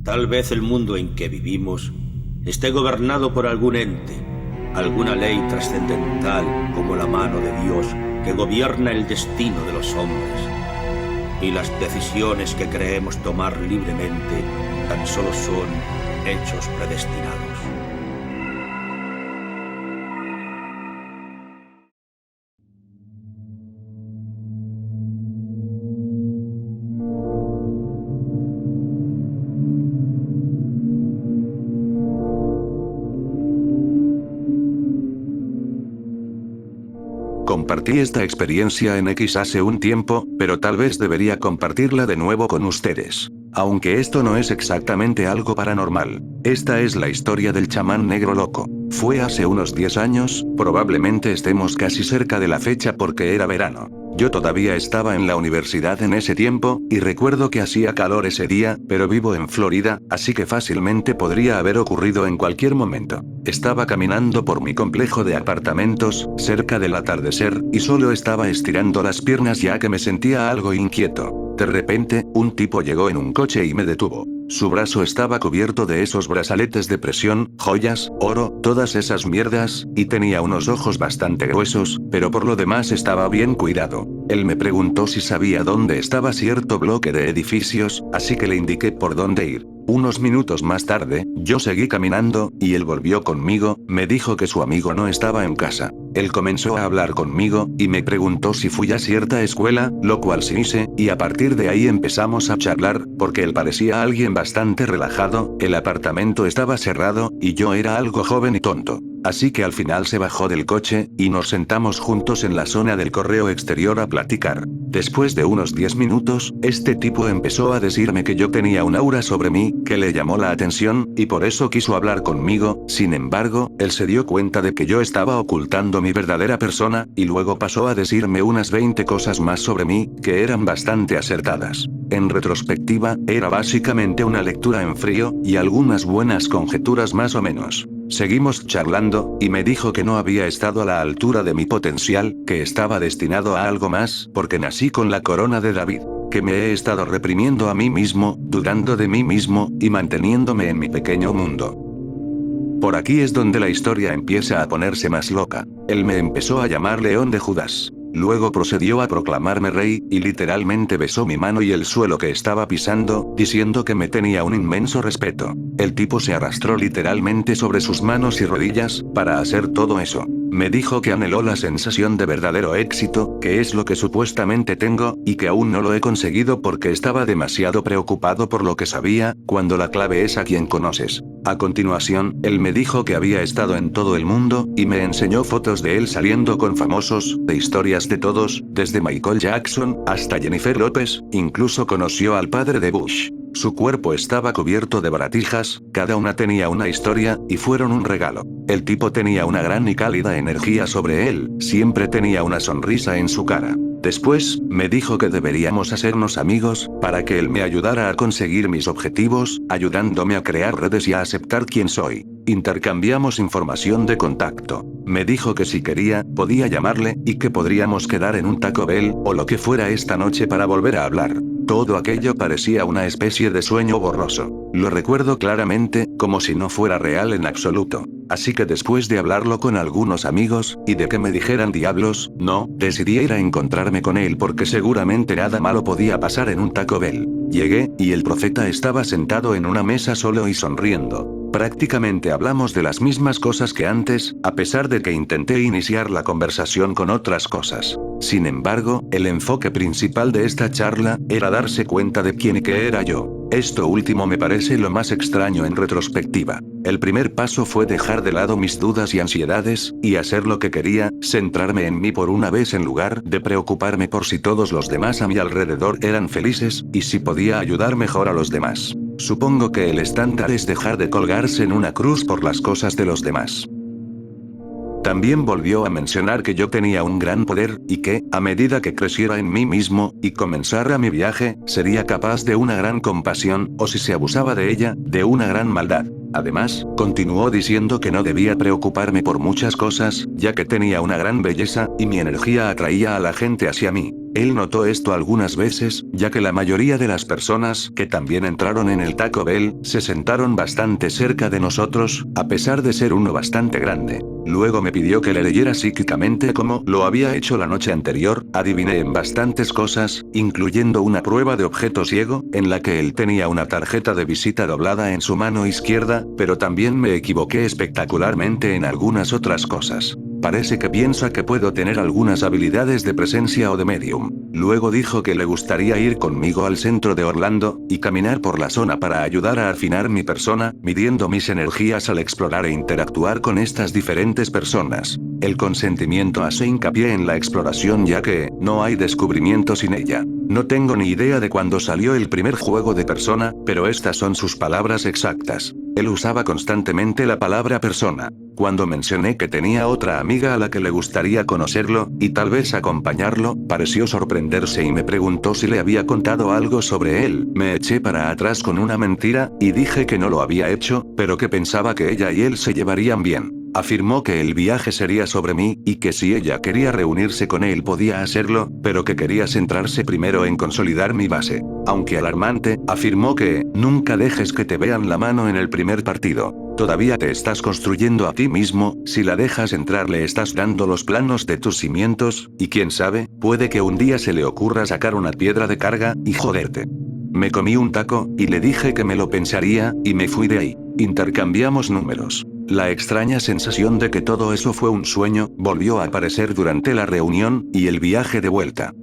Tal vez el mundo en que vivimos esté gobernado por algún ente, alguna ley trascendental como la mano de Dios que gobierna el destino de los hombres. Y las decisiones que creemos tomar libremente tan solo son hechos predestinados. Compartí esta experiencia en X hace un tiempo, pero tal vez debería compartirla de nuevo con ustedes. Aunque esto no es exactamente algo paranormal. Esta es la historia del chamán negro loco. Fue hace unos 10 años, probablemente estemos casi cerca de la fecha porque era verano. Yo todavía estaba en la universidad en ese tiempo, y recuerdo que hacía calor ese día, pero vivo en Florida, así que fácilmente podría haber ocurrido en cualquier momento. Estaba caminando por mi complejo de apartamentos, cerca del atardecer, y solo estaba estirando las piernas ya que me sentía algo inquieto. De repente, un tipo llegó en un coche y me detuvo. Su brazo estaba cubierto de esos brazaletes de presión, joyas, oro, todas esas mierdas, y tenía unos ojos bastante gruesos, pero por lo demás estaba bien cuidado. Él me preguntó si sabía dónde estaba cierto bloque de edificios, así que le indiqué por dónde ir. Unos minutos más tarde, yo seguí caminando, y él volvió conmigo, me dijo que su amigo no estaba en casa. Él comenzó a hablar conmigo, y me preguntó si fui a cierta escuela, lo cual sí hice, y a partir de ahí empezamos a charlar, porque él parecía alguien bastante relajado, el apartamento estaba cerrado, y yo era algo joven y tonto. Así que al final se bajó del coche, y nos sentamos juntos en la zona del correo exterior a platicar. Después de unos 10 minutos, este tipo empezó a decirme que yo tenía un aura sobre mí, que le llamó la atención, y por eso quiso hablar conmigo. Sin embargo, él se dio cuenta de que yo estaba ocultando mi verdadera persona, y luego pasó a decirme unas 20 cosas más sobre mí, que eran bastante acertadas. En retrospectiva, era básicamente una lectura en frío, y algunas buenas conjeturas más o menos. Seguimos charlando, y me dijo que no había estado a la altura de mi potencial, que estaba destinado a algo más, porque nací con la corona de David. Que me he estado reprimiendo a mí mismo, dudando de mí mismo, y manteniéndome en mi pequeño mundo. Por aquí es donde la historia empieza a ponerse más loca. Él me empezó a llamar León de Judas. Luego procedió a proclamarme rey, y literalmente besó mi mano y el suelo que estaba pisando, diciendo que me tenía un inmenso respeto. El tipo se arrastró literalmente sobre sus manos y rodillas, para hacer todo eso. Me dijo que anheló la sensación de verdadero éxito, que es lo que supuestamente tengo, y que aún no lo he conseguido porque estaba demasiado preocupado por lo que sabía, cuando la clave es a quien conoces. A continuación, él me dijo que había estado en todo el mundo, y me enseñó fotos de él saliendo con famosos, de historias de todos, desde Michael Jackson, hasta Jennifer López, incluso conoció al padre de Bush. Su cuerpo estaba cubierto de baratijas, cada una tenía una historia, y fueron un regalo. El tipo tenía una gran y cálida energía sobre él, siempre tenía una sonrisa en su cara. Después, me dijo que deberíamos hacernos amigos, para que él me ayudara a conseguir mis objetivos, ayudándome a crear redes y a aceptar quién soy. Intercambiamos información de contacto. Me dijo que si quería, podía llamarle, y que podríamos quedar en un Taco Bell, o lo que fuera esta noche para volver a hablar. Todo aquello parecía una especie de sueño borroso. Lo recuerdo claramente, como si no fuera real en absoluto. Así que después de hablarlo con algunos amigos, y de que me dijeran diablos, no, decidí ir a encontrarme con él porque seguramente nada malo podía pasar en un Taco Bell. Llegué, y el profeta estaba sentado en una mesa solo y sonriendo. Prácticamente hablamos de las mismas cosas que antes, a pesar de que intenté iniciar la conversación con otras cosas. Sin embargo, el enfoque principal de esta charla era darse cuenta de quién y qué era yo. Esto último me parece lo más extraño en retrospectiva. El primer paso fue dejar de lado mis dudas y ansiedades, y hacer lo que quería, centrarme en mí por una vez en lugar de preocuparme por si todos los demás a mi alrededor eran felices, y si podía ayudar mejor a los demás. Supongo que el estándar es dejar de colgarse en una cruz por las cosas de los demás. También volvió a mencionar que yo tenía un gran poder, y que, a medida que creciera en mí mismo, y comenzara mi viaje, sería capaz de una gran compasión, o si se abusaba de ella, de una gran maldad. Además, continuó diciendo que no debía preocuparme por muchas cosas, ya que tenía una gran belleza, y mi energía atraía a la gente hacia mí. Él notó esto algunas veces, ya que la mayoría de las personas que también entraron en el Taco Bell, se sentaron bastante cerca de nosotros, a pesar de ser uno bastante grande. Luego me pidió que le leyera psíquicamente como lo había hecho la noche anterior. Adiviné en bastantes cosas, incluyendo una prueba de objeto ciego, en la que él tenía una tarjeta de visita doblada en su mano izquierda, pero también me equivoqué espectacularmente en algunas otras cosas. Parece que piensa que puedo tener algunas habilidades de presencia o de medium. Luego dijo que le gustaría ir conmigo al centro de Orlando, y caminar por la zona para ayudar a afinar mi persona, midiendo mis energías al explorar e interactuar con estas diferentes personas. El consentimiento hace hincapié en la exploración, ya que no hay descubrimiento sin ella. No tengo ni idea de cuándo salió el primer juego de persona, pero estas son sus palabras exactas. Él usaba constantemente la palabra persona. Cuando mencioné que tenía otra amiga a la que le gustaría conocerlo, y tal vez acompañarlo, pareció sorprenderse y me preguntó si le había contado algo sobre él. Me eché para atrás con una mentira, y dije que no lo había hecho, pero que pensaba que ella y él se llevarían bien. Afirmó que el viaje sería sobre mí, y que si ella quería reunirse con él podía hacerlo, pero que quería centrarse primero en consolidar mi base. Aunque alarmante, afirmó que, nunca dejes que te vean la mano en el primer partido. Todavía te estás construyendo a ti mismo, si la dejas entrar le estás dando los planos de tus cimientos, y quién sabe, puede que un día se le ocurra sacar una piedra de carga, y joderte. Me comí un taco, y le dije que me lo pensaría, y me fui de ahí. Intercambiamos números. La extraña sensación de que todo eso fue un sueño, volvió a aparecer durante la reunión, y el viaje de vuelta.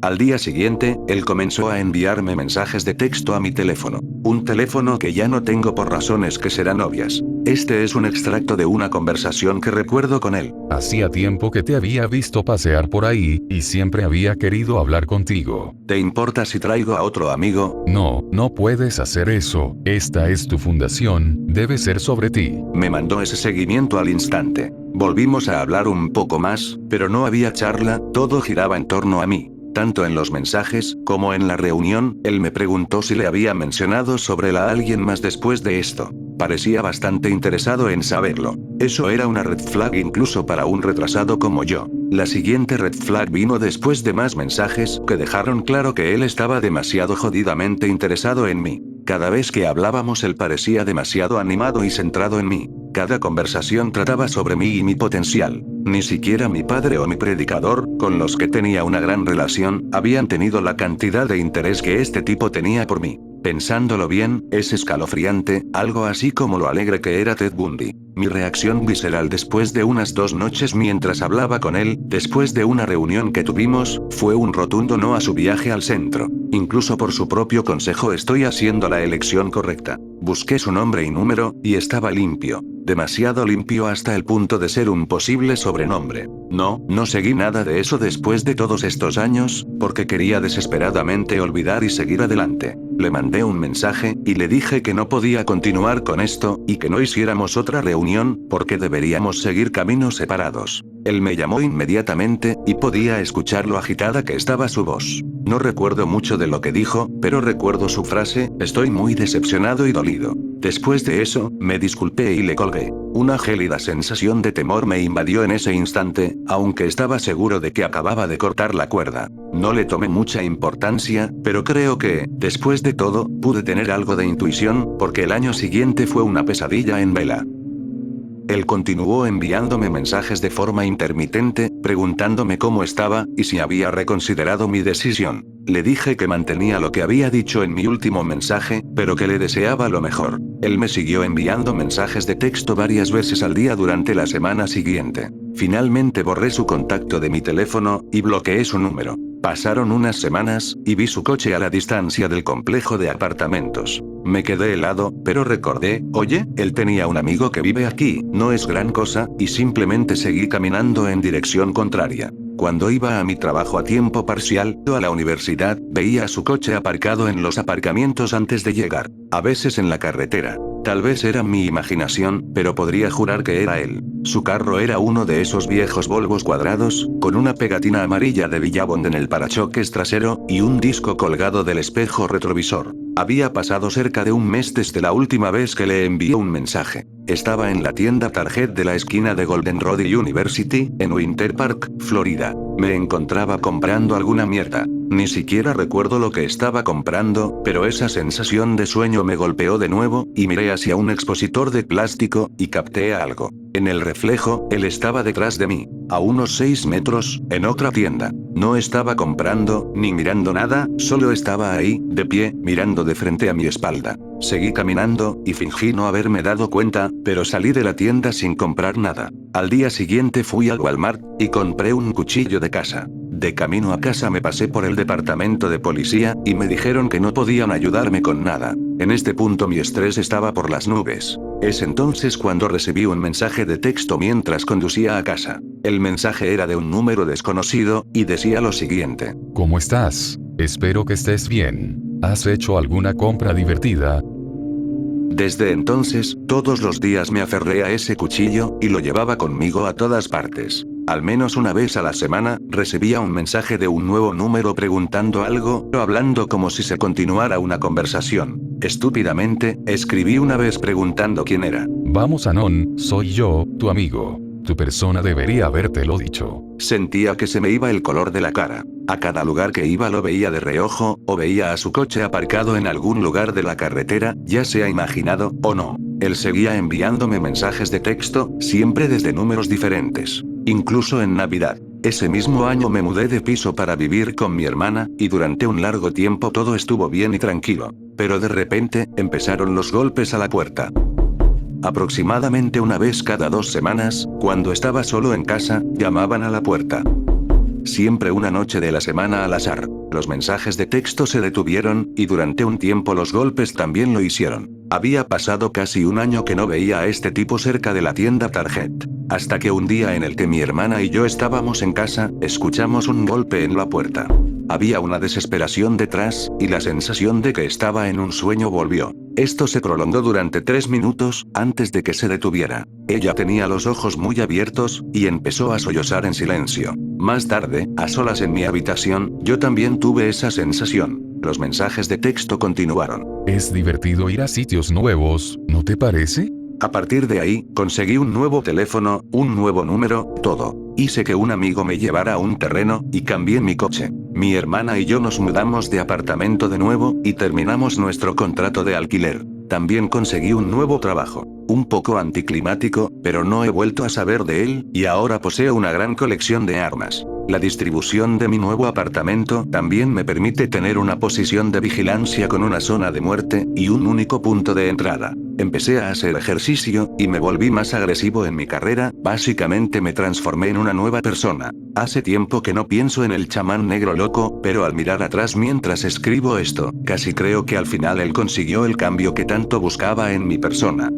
Al día siguiente, él comenzó a enviarme mensajes de texto a mi teléfono. Un teléfono que ya no tengo por razones que serán obvias. Este es un extracto de una conversación que recuerdo con él. Hacía tiempo que te había visto pasear por ahí, y siempre había querido hablar contigo. ¿Te importa si traigo a otro amigo? No, no puedes hacer eso. Esta es tu fundación, debe ser sobre ti. Me mandó ese seguimiento al instante. Volvimos a hablar un poco más, pero no había charla, todo giraba en torno a mí. Tanto en los mensajes, como en la reunión, él me preguntó si le había mencionado sobre a alguien más después de esto. Parecía bastante interesado en saberlo. Eso era una red flag incluso para un retrasado como yo. La siguiente red flag vino después de más mensajes que dejaron claro que él estaba demasiado jodidamente interesado en mí. Cada vez que hablábamos él parecía demasiado animado y centrado en mí. Cada conversación trataba sobre mí y mi potencial. Ni siquiera mi padre o mi predicador, con los que tenía una gran relación, habían tenido la cantidad de interés que este tipo tenía por mí. Pensándolo bien, es escalofriante, algo así como lo alegre que era Ted Bundy. Mi reacción visceral después de unas 2 noches mientras hablaba con él, después de una reunión que tuvimos, fue un rotundo no a su viaje al centro. Incluso por su propio consejo estoy haciendo la elección correcta. Busqué su nombre y número, y estaba limpio. Demasiado limpio hasta el punto de ser un posible sobrenombre. No seguí nada de eso después de todos estos años, porque quería desesperadamente olvidar y seguir adelante. Le mandé un mensaje, y le dije que no podía continuar con esto, y que no hiciéramos otra reunión, porque deberíamos seguir caminos separados. Él me llamó inmediatamente, y podía escuchar lo agitada que estaba su voz. No recuerdo mucho de lo que dijo, pero recuerdo su frase, estoy muy decepcionado y dolido. Después de eso, me disculpé y le colgué. Una gélida sensación de temor me invadió en ese instante, aunque estaba seguro de que acababa de cortar la cuerda. No le tomé mucha importancia, pero creo que, después de todo, pude tener algo de intuición, porque el año siguiente fue una pesadilla en vela. Él continuó enviándome mensajes de forma intermitente, preguntándome cómo estaba, y si había reconsiderado mi decisión. Le dije que mantenía lo que había dicho en mi último mensaje, pero que le deseaba lo mejor. Él me siguió enviando mensajes de texto varias veces al día durante la semana siguiente. Finalmente borré su contacto de mi teléfono, y bloqueé su número. Pasaron unas semanas, y vi su coche a la distancia del complejo de apartamentos. Me quedé helado, pero recordé, oye, él tenía un amigo que vive aquí, no es gran cosa, y simplemente seguí caminando en dirección contraria. Cuando iba a mi trabajo a tiempo parcial, o a la universidad, veía su coche aparcado en los aparcamientos antes de llegar. A veces en la carretera. Tal vez era mi imaginación, pero podría jurar que era él. Su carro era uno de esos viejos Volvos cuadrados, con una pegatina amarilla de Villabond en el parachoques trasero, y un disco colgado del espejo retrovisor. Había pasado cerca de un mes desde la última vez que le envié un mensaje. Estaba en la tienda Target de la esquina de Golden Road y University, en Winter Park, Florida. Me encontraba comprando alguna mierda. Ni siquiera recuerdo lo que estaba comprando, pero esa sensación de sueño me golpeó de nuevo, y miré hacia un expositor de plástico, y capté algo. En el reflejo, él estaba detrás de mí, a unos 6 metros, en otra tienda. No estaba comprando, ni mirando nada, solo estaba ahí, de pie, mirando de frente a mi espalda. Seguí caminando, y fingí no haberme dado cuenta, pero salí de la tienda sin comprar nada. Al día siguiente fui al Walmart, y compré un cuchillo de caza. De camino a casa me pasé por el departamento de policía, y me dijeron que no podían ayudarme con nada. En este punto mi estrés estaba por las nubes. Es entonces cuando recibí un mensaje de texto mientras conducía a casa. El mensaje era de un número desconocido, y decía lo siguiente. ¿Cómo estás? Espero que estés bien. ¿Has hecho alguna compra divertida? Desde entonces, todos los días me aferré a ese cuchillo, y lo llevaba conmigo a todas partes. Al menos una vez a la semana, recibía un mensaje de un nuevo número preguntando algo, o hablando como si se continuara una conversación. Estúpidamente, escribí una vez preguntando quién era. Vamos Anon, soy yo, tu amigo. Tu persona debería habértelo dicho. Sentía que se me iba el color de la cara. A cada lugar que iba lo veía de reojo, o veía a su coche aparcado en algún lugar de la carretera, ya sea imaginado, o no. Él seguía enviándome mensajes de texto, siempre desde números diferentes. Incluso en Navidad. Ese mismo año me mudé de piso para vivir con mi hermana, y durante un largo tiempo todo estuvo bien y tranquilo. Pero de repente, empezaron los golpes a la puerta. Aproximadamente una vez cada 2 semanas, cuando estaba solo en casa, llamaban a la puerta. Siempre una noche de la semana al azar. Los mensajes de texto se detuvieron, y durante un tiempo los golpes también lo hicieron. Había pasado casi un año que no veía a este tipo cerca de la tienda Target. Hasta que un día en el que mi hermana y yo estábamos en casa, escuchamos un golpe en la puerta. Había una desesperación detrás, y la sensación de que estaba en un sueño volvió. Esto se prolongó durante 3 minutos, antes de que se detuviera. Ella tenía los ojos muy abiertos, y empezó a sollozar en silencio. Más tarde, a solas en mi habitación, yo también tuve esa sensación. Los mensajes de texto continuaron. Es divertido ir a sitios nuevos, ¿no te parece? A partir de ahí, conseguí un nuevo teléfono, un nuevo número, todo. Hice que un amigo me llevara a un terreno, y cambié mi coche. Mi hermana y yo nos mudamos de apartamento de nuevo, y terminamos nuestro contrato de alquiler. También conseguí un nuevo trabajo. Un poco anticlimático, pero no he vuelto a saber de él, y ahora poseo una gran colección de armas. La distribución de mi nuevo apartamento también me permite tener una posición de vigilancia con una zona de muerte, y un único punto de entrada. Empecé a hacer ejercicio, y me volví más agresivo en mi carrera, básicamente me transformé en una nueva persona. Hace tiempo que no pienso en el chamán negro loco, pero al mirar atrás mientras escribo esto, casi creo que al final él consiguió el cambio que tanto buscaba en mi persona.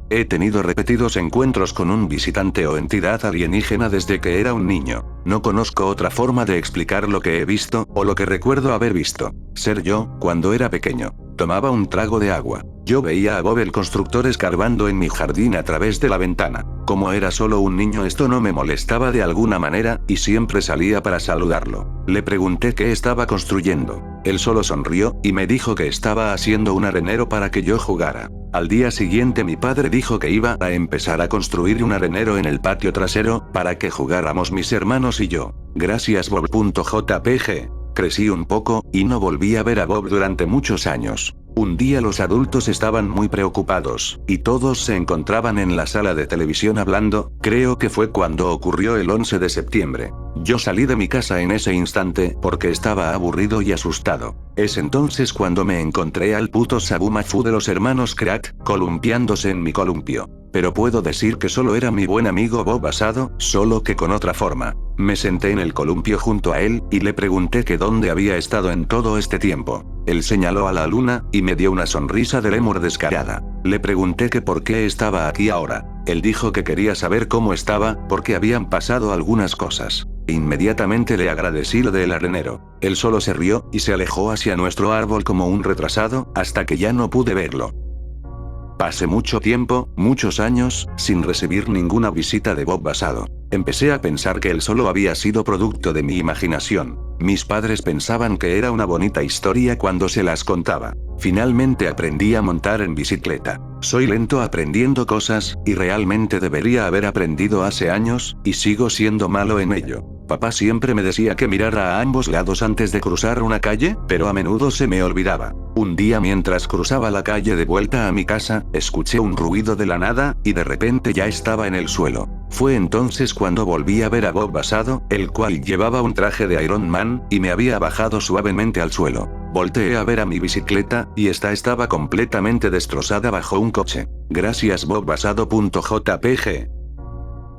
He tenido repetidos encuentros con un visitante o entidad alienígena desde que era un niño. No conozco otra forma de explicar lo que he visto, o lo que recuerdo haber visto. Ser yo, cuando era pequeño. Tomaba un trago de agua. Yo veía a Bob el constructor escarbando en mi jardín a través de la ventana. Como era solo un niño, esto no me molestaba de alguna manera, y siempre salía para saludarlo. Le pregunté qué estaba construyendo. Él solo sonrió, y me dijo que estaba haciendo un arenero para que yo jugara. Al día siguiente mi padre dijo que iba a empezar a construir un arenero en el patio trasero, para que jugáramos mis hermanos y yo. Gracias Bob.jpg. Crecí un poco, y no volví a ver a Bob durante muchos años. Un día los adultos estaban muy preocupados, y todos se encontraban en la sala de televisión hablando, creo que fue cuando ocurrió el 11 de septiembre. Yo salí de mi casa en ese instante, porque estaba aburrido y asustado. Es entonces cuando me encontré al puto Sabumafu de los hermanos Crack, columpiándose en mi columpio. Pero puedo decir que solo era mi buen amigo Bob Asado, solo que con otra forma. Me senté en el columpio junto a él, y le pregunté que dónde había estado en todo este tiempo. Él señaló a la luna, y me dio una sonrisa de lémur descarada. Le pregunté que por qué estaba aquí ahora. Él dijo que quería saber cómo estaba, porque habían pasado algunas cosas. Inmediatamente le agradecí lo del arenero. Él solo se rió, y se alejó hacia nuestro árbol como un retrasado, hasta que ya no pude verlo. Pasé mucho tiempo, muchos años, sin recibir ninguna visita de Bob Basado. Empecé a pensar que él solo había sido producto de mi imaginación. Mis padres pensaban que era una bonita historia cuando se las contaba. Finalmente aprendí a montar en bicicleta. Soy lento aprendiendo cosas, y realmente debería haber aprendido hace años, y sigo siendo malo en ello. Papá siempre me decía que mirara a ambos lados antes de cruzar una calle, pero a menudo se me olvidaba. Un día mientras cruzaba la calle de vuelta a mi casa, escuché un ruido de la nada, y de repente ya estaba en el suelo. Fue entonces cuando volví a ver a Bob Basado, el cual llevaba un traje de Iron Man, y me había bajado suavemente al suelo. Volteé a ver a mi bicicleta, y esta estaba completamente destrozada bajo un coche. Gracias Bob Basado.jpg.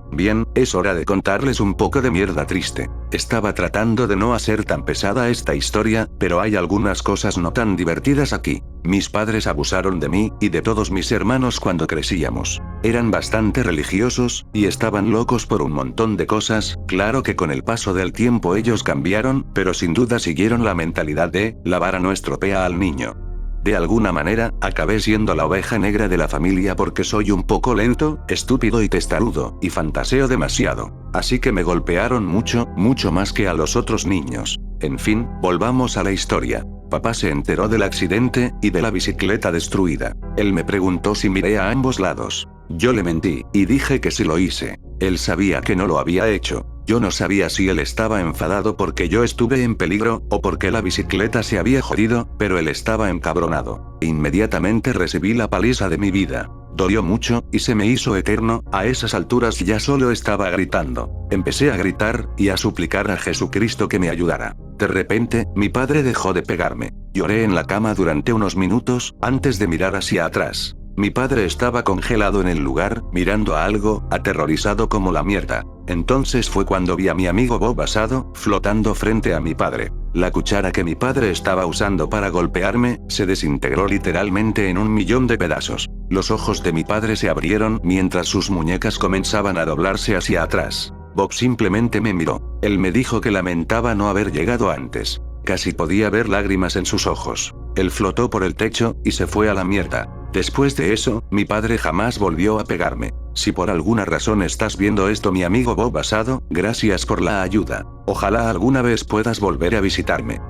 Bien, es hora de contarles un poco de mierda triste. Estaba tratando de no hacer tan pesada esta historia, pero hay algunas cosas no tan divertidas aquí. Mis padres abusaron de mí, y de todos mis hermanos cuando crecíamos. Eran bastante religiosos, y estaban locos por un montón de cosas. Claro que con el paso del tiempo ellos cambiaron, pero sin duda siguieron la mentalidad de, la vara no estropea al niño. De alguna manera, acabé siendo la oveja negra de la familia porque soy un poco lento, estúpido y testarudo, y fantaseo demasiado. Así que me golpearon mucho, mucho más que a los otros niños. En fin, volvamos a la historia. Papá se enteró del accidente, y de la bicicleta destruida. Él me preguntó si miré a ambos lados. Yo le mentí, y dije que sí lo hice. Él sabía que no lo había hecho. Yo no sabía si él estaba enfadado porque yo estuve en peligro, o porque la bicicleta se había jodido, pero él estaba encabronado. Inmediatamente recibí la paliza de mi vida. Dolió mucho, y se me hizo eterno. A esas alturas ya solo estaba gritando. Empecé a gritar, y a suplicar a Jesucristo que me ayudara. De repente, mi padre dejó de pegarme. Lloré en la cama durante unos minutos, antes de mirar hacia atrás. Mi padre estaba congelado en el lugar, mirando a algo, aterrorizado como la mierda. Entonces fue cuando vi a mi amigo Bob Basado, flotando frente a mi padre. La cuchara que mi padre estaba usando para golpearme, se desintegró literalmente en 1.000.000 de pedazos. Los ojos de mi padre se abrieron, mientras sus muñecas comenzaban a doblarse hacia atrás. Bob simplemente me miró. Él me dijo que lamentaba no haber llegado antes. Casi podía ver lágrimas en sus ojos. Él flotó por el techo, y se fue a la mierda. Después de eso, mi padre jamás volvió a pegarme. Si por alguna razón estás viendo esto, mi amigo Bob Basado, gracias por la ayuda. Ojalá alguna vez puedas volver a visitarme.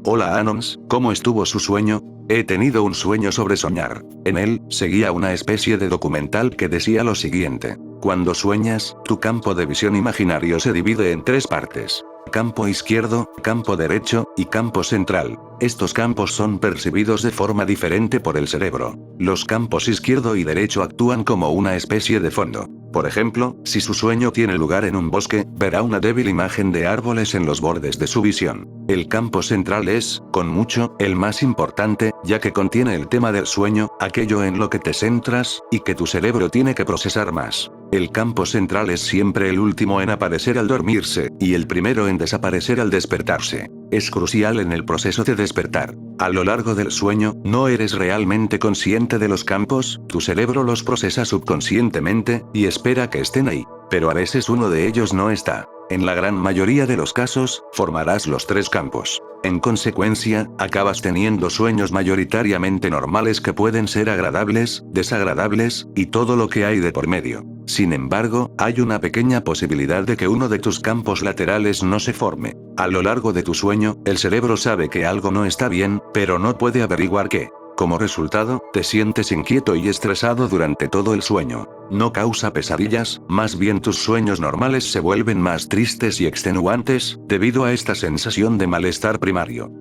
Hola Anoms, ¿cómo estuvo su sueño? He tenido un sueño sobre soñar. En él, seguía una especie de documental que decía lo siguiente. Cuando sueñas, tu campo de visión imaginario se divide en 3 partes. Campo izquierdo, campo derecho, y campo central. Estos campos son percibidos de forma diferente por el cerebro. Los campos izquierdo y derecho actúan como una especie de fondo. Por ejemplo, si su sueño tiene lugar en un bosque, verá una débil imagen de árboles en los bordes de su visión. El campo central es, con mucho, el más importante, ya que contiene el tema del sueño, aquello en lo que te centras, y que tu cerebro tiene que procesar más. El campo central es siempre el último en aparecer al dormirse, y el primero en desaparecer al despertarse. Es crucial en el proceso de despertar. A lo largo del sueño, no eres realmente consciente de los campos, tu cerebro los procesa subconscientemente, y espera que estén ahí. Pero a veces uno de ellos no está. En la gran mayoría de los casos, formarás los 3 campos. En consecuencia, acabas teniendo sueños mayoritariamente normales que pueden ser agradables, desagradables, y todo lo que hay de por medio. Sin embargo, hay una pequeña posibilidad de que uno de tus campos laterales no se forme. A lo largo de tu sueño, el cerebro sabe que algo no está bien, pero no puede averiguar qué. Como resultado, te sientes inquieto y estresado durante todo el sueño. No causa pesadillas, más bien tus sueños normales se vuelven más tristes y extenuantes, debido a esta sensación de malestar primario.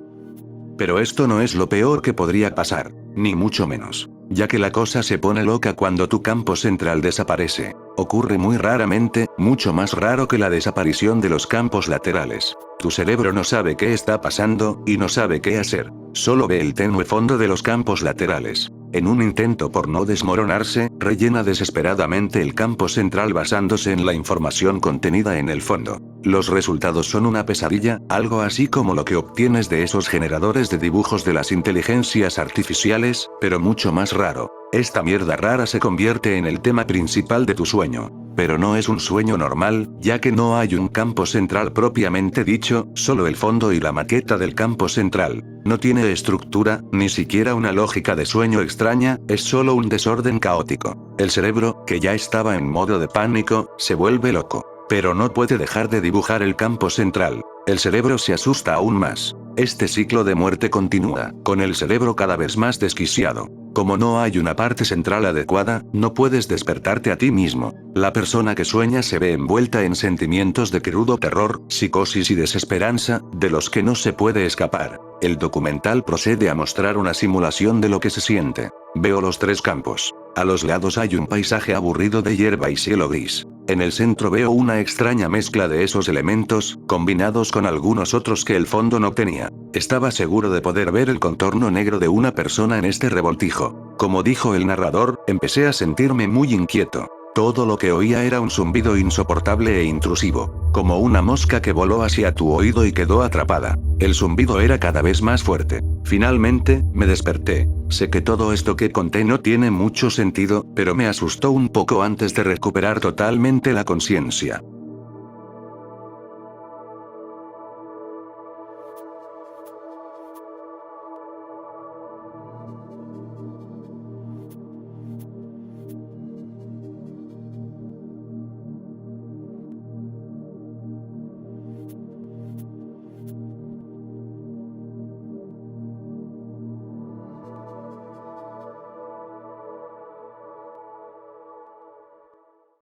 Pero esto no es lo peor que podría pasar, ni mucho menos. ya que la cosa se pone loca cuando tu campo central desaparece. Ocurre muy raramente, mucho más raro que la desaparición de los campos laterales. Tu cerebro no sabe qué está pasando, y no sabe qué hacer. Solo ve el tenue fondo de los campos laterales. En un intento por no desmoronarse, rellena desesperadamente el campo central basándose en la información contenida en el fondo. Los resultados son una pesadilla, algo así como lo que obtienes de esos generadores de dibujos de las inteligencias artificiales, pero mucho más raro. Esta mierda rara se convierte en el tema principal de tu sueño. Pero no es un sueño normal, ya que no hay un campo central propiamente dicho, solo el fondo y la maqueta del campo central. No tiene estructura, ni siquiera una lógica de sueño extraña, es solo un desorden caótico. El cerebro, que ya estaba en modo de pánico, se vuelve loco. Pero no puede dejar de dibujar el campo central. El cerebro se asusta aún más. Este ciclo de muerte continúa, con el cerebro cada vez más desquiciado. Como no hay una parte central adecuada, no puedes despertarte a ti mismo. La persona que sueña se ve envuelta en sentimientos de crudo terror, psicosis y desesperanza, de los que no se puede escapar. El documental procede a mostrar una simulación de lo que se siente. Veo los tres campos. A los lados hay un paisaje aburrido de hierba y cielo gris. En el centro veo una extraña mezcla de esos elementos, combinados con algunos otros que el fondo no tenía. Estaba seguro de poder ver el contorno negro de una persona en este revoltijo. Como dijo el narrador, empecé a sentirme muy inquieto. Todo lo que oía era un zumbido insoportable e intrusivo, como una mosca que voló hacia tu oído y quedó atrapada. El zumbido era cada vez más fuerte. Finalmente, me desperté. Sé que todo esto que conté no tiene mucho sentido, pero me asustó un poco antes de recuperar totalmente la conciencia.